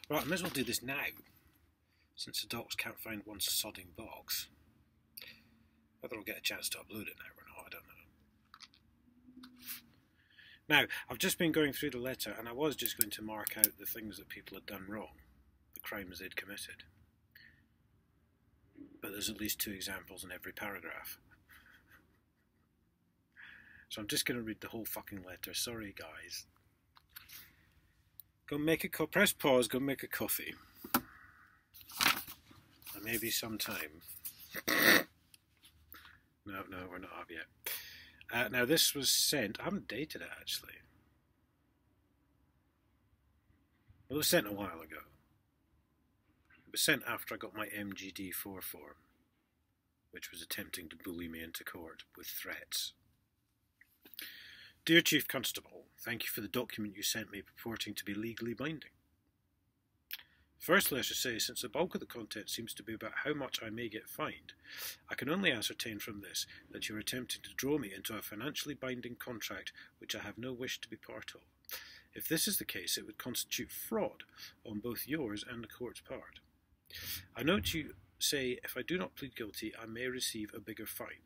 Right, I may as well do this now, since the docs can't find one sodding box. Whether I'll get a chance to upload it now or not, I don't know. Now, I've just been going through the letter, and I was just going to mark out the things that people had done wrong, the crimes they'd committed. But there's at least 2 examples in every paragraph. So I'm just going to read the whole fucking letter. Sorry, guys. Go make a press pause, go make a coffee. And maybe sometime. No, we're not up yet. Now this was sent, I haven't dated it actually. Well, it was sent a while ago. It was sent after I got my MGD4 form, which was attempting to bully me into court with threats. Dear Chief Constable, thank you for the document you sent me purporting to be legally binding. Firstly, I should say, since the bulk of the content seems to be about how much I may get fined, I can only ascertain from this that you are attempting to draw me into a financially binding contract which I have no wish to be part of. If this is the case, it would constitute fraud on both yours and the court's part. I note you say if I do not plead guilty, I may receive a bigger fine.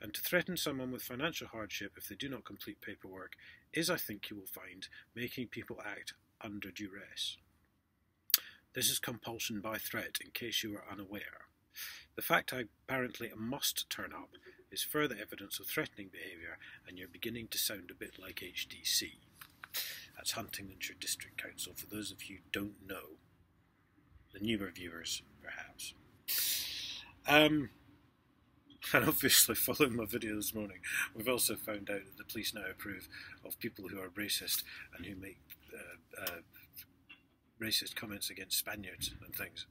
And to threaten someone with financial hardship if they do not complete paperwork is, I think you will find, making people act under duress. This is compulsion by threat, in case you are unaware. The fact I apparently must turn up is further evidence of threatening behaviour, and you're beginning to sound a bit like HDC. That's Huntingdonshire District Council, for those of you who don't know. The newer viewers, perhaps. And obviously, following my video this morning, we've also found out that the police now approve of people who are racist and who make racist comments against Spaniards and things.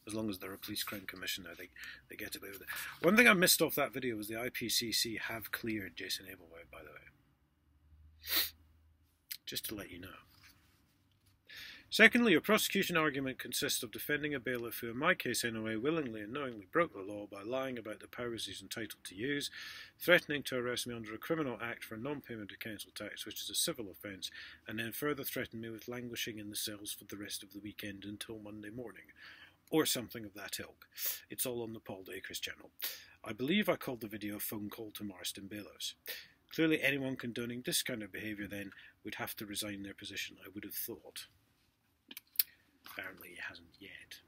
As long as they're a police crime commissioner, they get away with it. One thing I missed off that video was the IPCC have cleared Jason Ablewhite, by the way. Just to let you know. Secondly, your prosecution argument consists of defending a bailiff who, in my case anyway, willingly and knowingly broke the law by lying about the powers he's entitled to use, threatening to arrest me under a criminal act for non-payment of council tax, which is a civil offence, and then further threatened me with languishing in the cells for the rest of the weekend until Monday morning, or something of that ilk. It's all on the Paul Dacres channel. I believe I called the video a phone call to Marston bailiffs. Clearly anyone condoning this kind of behaviour then would have to resign their position, I would have thought. Apparently he hasn't yet.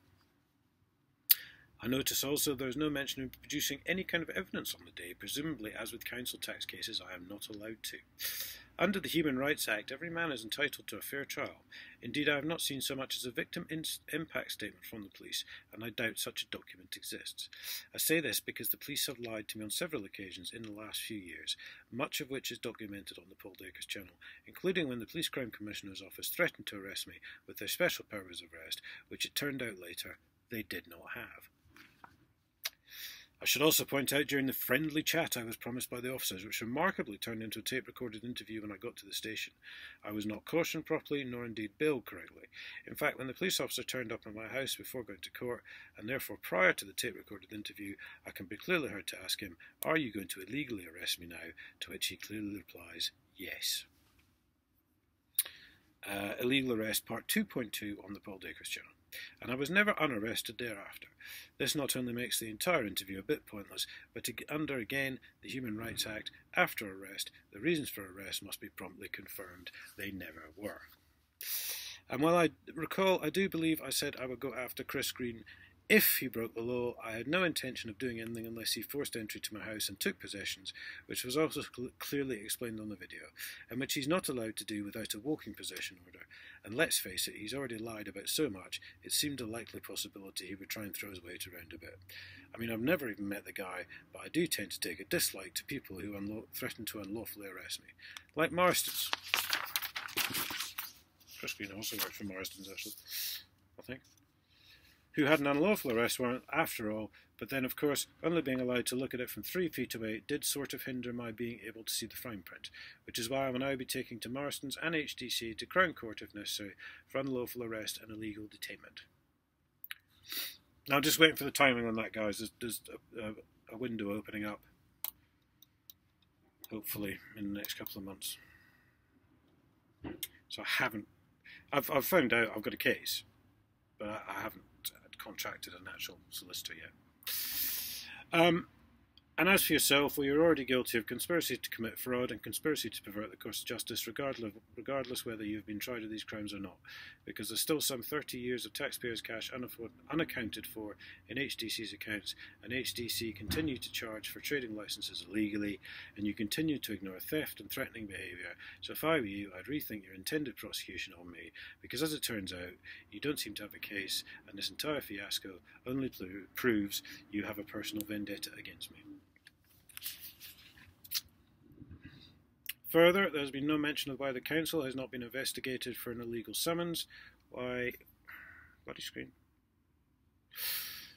I notice also there is no mention of producing any kind of evidence on the day. Presumably, as with council tax cases, I am not allowed to. Under the Human Rights Act, every man is entitled to a fair trial. Indeed, I have not seen so much as a victim impact statement from the police, and I doubt such a document exists. I say this because the police have lied to me on several occasions in the last few years, much of which is documented on the Paul Dacres channel, including when the Police Crime Commissioner's Office threatened to arrest me with their special powers of arrest, which it turned out later they did not have. I should also point out during the friendly chat I was promised by the officers, which remarkably turned into a tape-recorded interview when I got to the station, I was not cautioned properly, nor indeed billed correctly. In fact, when the police officer turned up at my house before going to court, and therefore prior to the tape-recorded interview, I can be clearly heard to ask him, "Are you going to illegally arrest me now?" To which he clearly replies, "Yes." Illegal Arrest Part 2.2 on the Paul Dacres channel. And I was never unarrested thereafter. This not only makes the entire interview a bit pointless, but under, again, the Human Rights Act, after arrest, the reasons for arrest must be promptly confirmed. They never were. And while I recall, I do believe I said I would go after Chris Green if he broke the law. I had no intention of doing anything unless he forced entry to my house and took possessions, which was also clearly explained on the video, and which he's not allowed to do without a walking possession order. And let's face it, he's already lied about so much, it seemed a likely possibility he would try and throw his weight around a bit. I mean, I've never even met the guy, but I do tend to take a dislike to people who threaten to unlawfully arrest me. Like Marston's. Chris Green also worked for Marston's, actually, I think. Who had an unlawful arrest warrant after all, but then of course only being allowed to look at it from 3 feet away did sort of hinder my being able to see the fine print, which is why I will now be taking to Marston's and HDC to Crown Court if necessary for unlawful arrest and illegal detainment. Now I'm just waiting for the timing on that, guys. There's a window opening up, hopefully in the next couple of months. So I've found out I've got a case. but I haven't contracted an actual solicitor yet. And as for yourself, well, you're already guilty of conspiracy to commit fraud and conspiracy to pervert the course of justice, regardless whether you've been tried of these crimes or not, because there's still some 30 years of taxpayers' cash unaccounted for in HDC's accounts, and HDC continue to charge for trading licenses illegally, and you continue to ignore theft and threatening behaviour. So if I were you, I'd rethink your intended prosecution on me, because as it turns out, you don't seem to have a case, and this entire fiasco only proves you have a personal vendetta against me. Further, there has been no mention of why the council has not been investigated for an illegal summons. Why... Bloody screen.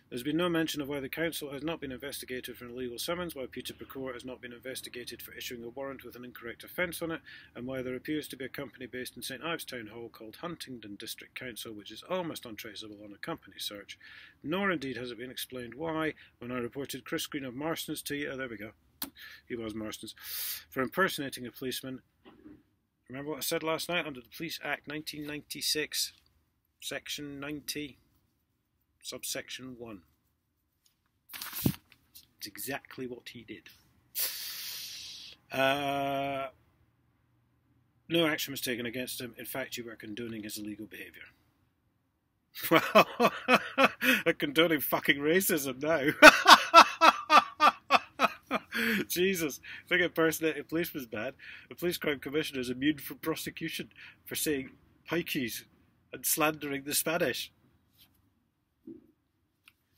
There's been no mention of why the council has not been investigated for an illegal summons, why Peter Pecourt has not been investigated for issuing a warrant with an incorrect offence on it, and why there appears to be a company based in St Ives Town Hall called Huntingdon District Council, which is almost untraceable on a company search. Nor indeed has it been explained why, when I reported Chris Green of Marston's to you, there we go, he was Marston's, for impersonating a policeman. Remember what I said last night? Under the Police Act 1996, Section 90, Subsection 1. It's exactly what he did. No action was taken against him. In fact, you were condoning his illegal behaviour. Well, I'm condoning fucking racism now. Jesus, if I get impersonating a policeman's bad, the Police Crime Commissioner is immune from prosecution for saying pikeys and slandering the Spanish.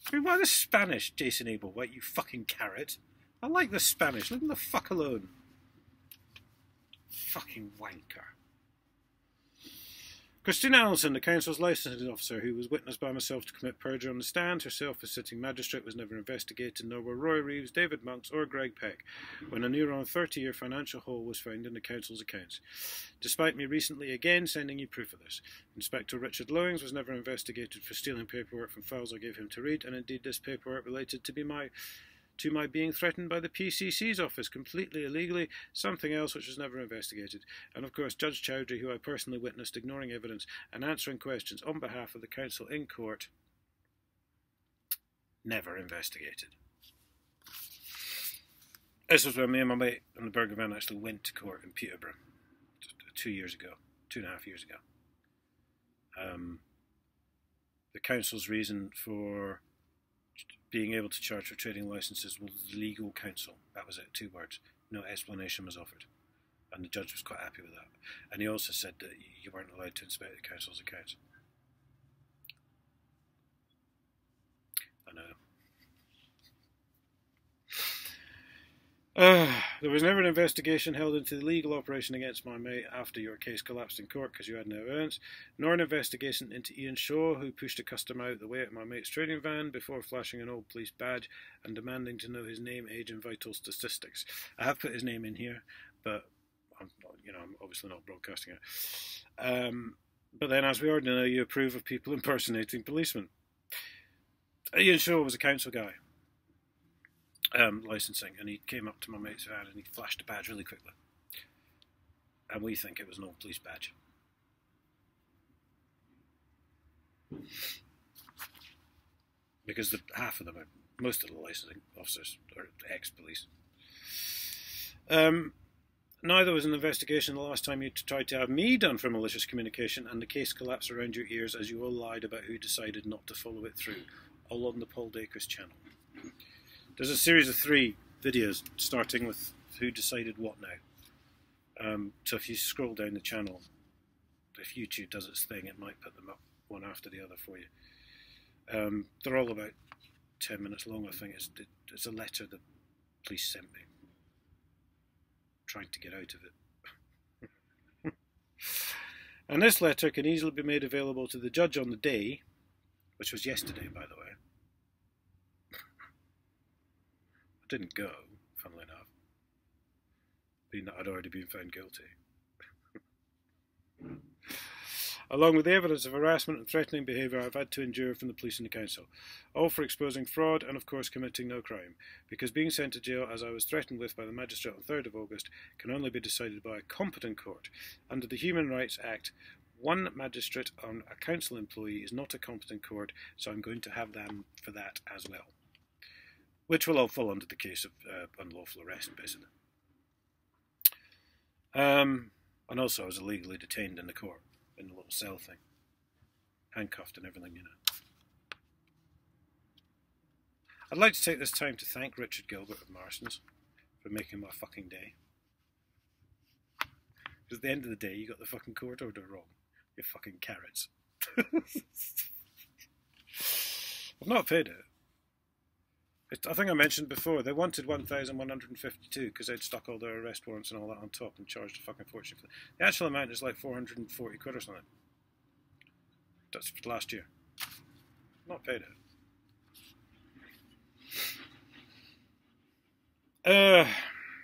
I mean, why the Spanish, Jason Ablewhite, you fucking carrot? I like the Spanish, leave them the fuck alone. Fucking wanker. Christina Allison, the council's licensing officer, who was witnessed by myself to commit perjury on the stand, herself as sitting magistrate, was never investigated, nor were Roy Reeves, David Monks or Greg Peck, when a near on 30-year financial hole was found in the council's accounts. Despite me recently again sending you proof of this. Inspector Richard Lowings was never investigated for stealing paperwork from files I gave him to read, and indeed this paperwork related to my being threatened by the PCC's office completely illegally, something else which was never investigated. And of course Judge Chowdhury, who I personally witnessed ignoring evidence and answering questions on behalf of the council in court, never investigated. This was when me and my mate and the burger van actually went to court in Peterborough 2.5 years ago. The council's reason for being able to charge for trading licenses was legal counsel. That was it, 2 words. No explanation was offered. And the judge was quite happy with that. And he also said that you weren't allowed to inspect the council's accounts. I know. There was never an investigation held into the legal operation against my mate after your case collapsed in court because you had no evidence, nor an investigation into Ian Shaw, who pushed a customer out the way at my mate's trading van before flashing an old police badge and demanding to know his name, age and vital statistics. I have put his name in here, but I'm obviously not broadcasting it. But then, as we already know, you approve of people impersonating policemen. Ian Shaw was a council guy. Licensing, and he came up to my mate's van and he flashed a badge really quickly, and we think it was an old police badge. Because most of the licensing officers are ex-police. Neither was an investigation the last time you tried to have me done for malicious communication, and the case collapsed around your ears as you all lied about who decided not to follow it through, all on the Paul Dacres channel. There's a series of 3 videos starting with who decided what now. So if you scroll down the channel, if YouTube does its thing, it might put them up one after the other for you. They're all about 10 minutes long, I think. It's a letter the police sent me, trying to get out of it. And this letter can easily be made available to the judge on the day, which was yesterday, by the way. I didn't go, funnily enough, being that I'd already been found guilty. Along with the evidence of harassment and threatening behaviour I've had to endure from the police and the council, all for exposing fraud and of course committing no crime, because being sent to jail, as I was threatened with by the magistrate on 3rd of August, can only be decided by a competent court under the Human Rights Act one magistrate on a council employee is not a competent court, so I'm going to have them for that as well. Which will all fall under the case of unlawful arrest, basically. And also I was illegally detained in the court, in the little cell thing. Handcuffed and everything, you know. I'd like to take this time to thank Richard Gilbert of Marston's for making my fucking day. Because at the end of the day, you got the fucking court order wrong. You fucking carrots. I've not paid it. I think I mentioned before, they wanted 1,152 because they'd stuck all their arrest warrants and all that on top and charged a fucking fortune for it. The actual amount is like 440 quid or something. That's for last year. Not paid it.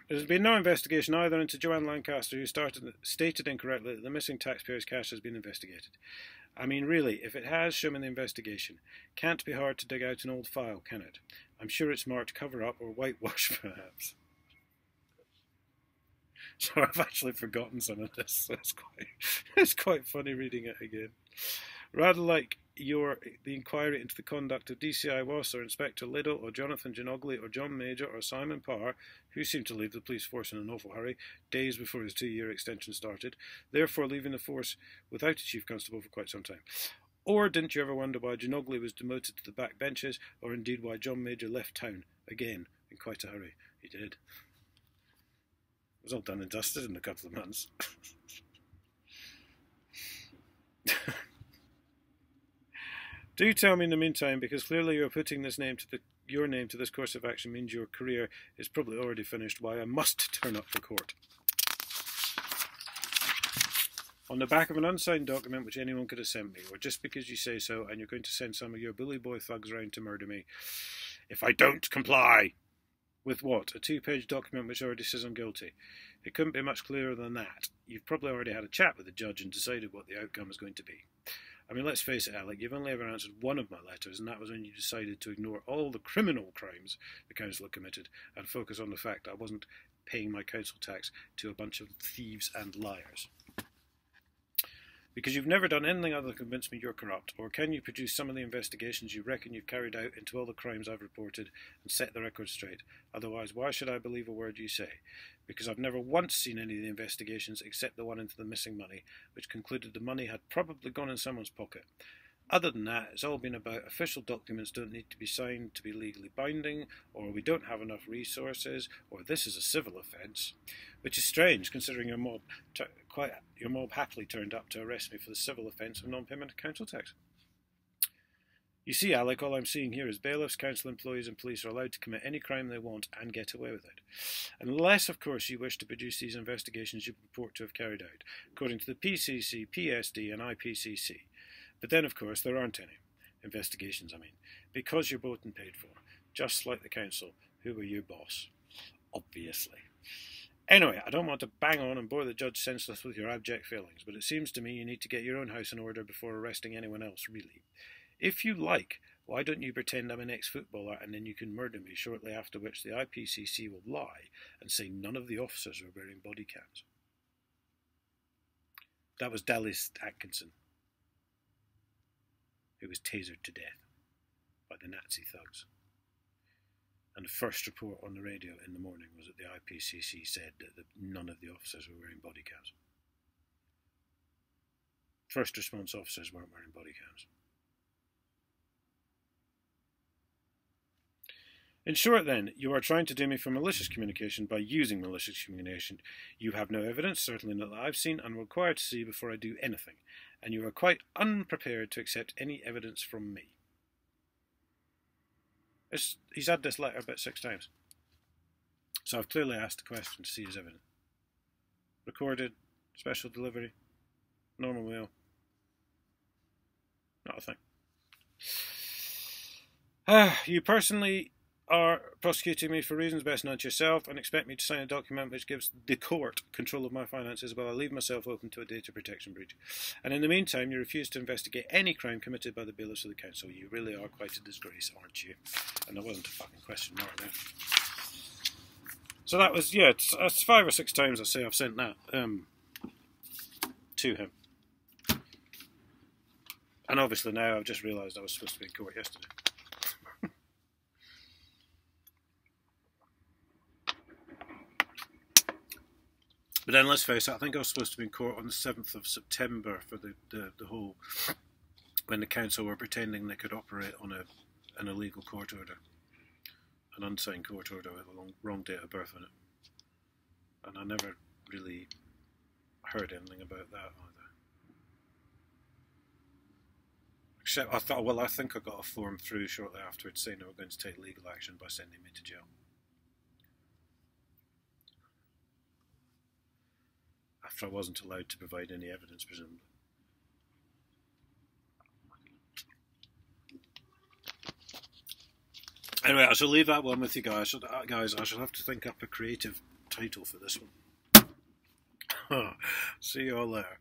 There's been no investigation either into Joanne Lancaster, who stated incorrectly that the missing taxpayers' cash has been investigated. I mean, really, if it has, show me the investigation. Can't be hard to dig out an old file, can it? I'm sure it's marked cover-up or whitewash, perhaps. So I've actually forgotten some of this, so it's quite funny reading it again. Rather like the inquiry into the conduct of DCI Wass or Inspector Liddell or Jonathan Ginogly or John Major or Simon Parr, who seemed to leave the police force in an awful hurry, days before his 2-year extension started, therefore leaving the force without a chief constable for quite some time. Or didn't you ever wonder why Ginogly was demoted to the back benches, or indeed why John Major left town, again, in quite a hurry? He did. It was all done and dusted in a couple of months. Do tell me in the meantime, because clearly you're putting this your name to this course of action means your career is probably already finished, why I must turn up for court. On the back of an unsigned document which anyone could have sent me, or just because you say so and you're going to send some of your bully boy thugs round to murder me. If I don't comply! With what? A 2-page document which already says I'm guilty. It couldn't be much clearer than that. You've probably already had a chat with the judge and decided what the outcome is going to be. I mean, let's face it, Alec, you've only ever answered one of my letters, and that was when you decided to ignore all the criminal crimes the council had committed and focus on the fact that I wasn't paying my council tax to a bunch of thieves and liars. Because you've never done anything other than convince me you're corrupt, or can you produce some of the investigations you reckon you've carried out into all the crimes I've reported and set the record straight? Otherwise, why should I believe a word you say? Because I've never once seen any of the investigations except the one into the missing money, which concluded the money had probably gone in someone's pocket. Other than that, it's all been about official documents don't need to be signed to be legally binding, or we don't have enough resources, or this is a civil offence. Which is strange, considering your mob happily turned up to arrest me for the civil offence of non-payment of council tax. You see, Alec, all I'm seeing here is bailiffs, council employees and police are allowed to commit any crime they want and get away with it. Unless, of course, you wish to produce these investigations you purport to have carried out, according to the PCC, PSD and IPCC. But then, of course, there aren't any. Investigations, I mean. Because you're bought and paid for. Just like the council, who were your boss. Obviously. Anyway, I don't want to bang on and bore the judge senseless with your abject failings, but it seems to me you need to get your own house in order before arresting anyone else, really. If you like, why don't you pretend I'm an ex-footballer and then you can murder me, shortly after which the IPCC will lie and say none of the officers were wearing body cams. That was Dallas Atkinson, who was tasered to death by the Nazi thugs. And the first report on the radio in the morning was that the IPCC said that none of the officers were wearing body cams. First response officers weren't wearing body cams. In short then, you are trying to do me for malicious communication by using malicious communication. You have no evidence, certainly not that I've seen, and require to see before I do anything, and you are quite unprepared to accept any evidence from me. He's had this letter about 6 times. So I've clearly asked the question to see his evidence. Recorded, special delivery, normal mail. Not a thing. You personally are prosecuting me for reasons best known to yourself and expect me to sign a document which gives the court control of my finances while I leave myself open to a data protection breach. And in the meantime, you refuse to investigate any crime committed by the bailiffs of the council. You really are quite a disgrace, aren't you? And there wasn't a fucking question mark there. So that was, yeah, it's 5 or 6 times I say I've sent that to him. And obviously now I've just realised I was supposed to be in court yesterday. But then let's face it, I think I was supposed to be in court on the 7th of September for the whole, when the council were pretending they could operate on an illegal court order, an unsigned court order with a wrong date of birth on it. And I never really heard anything about that either. Except I thought, well, I think I got a form through shortly afterwards saying they were going to take legal action by sending me to jail. After I wasn't allowed to provide any evidence, presumably. Anyway, I shall leave that one with you guys. I shall have to think up a creative title for this one. See you all later.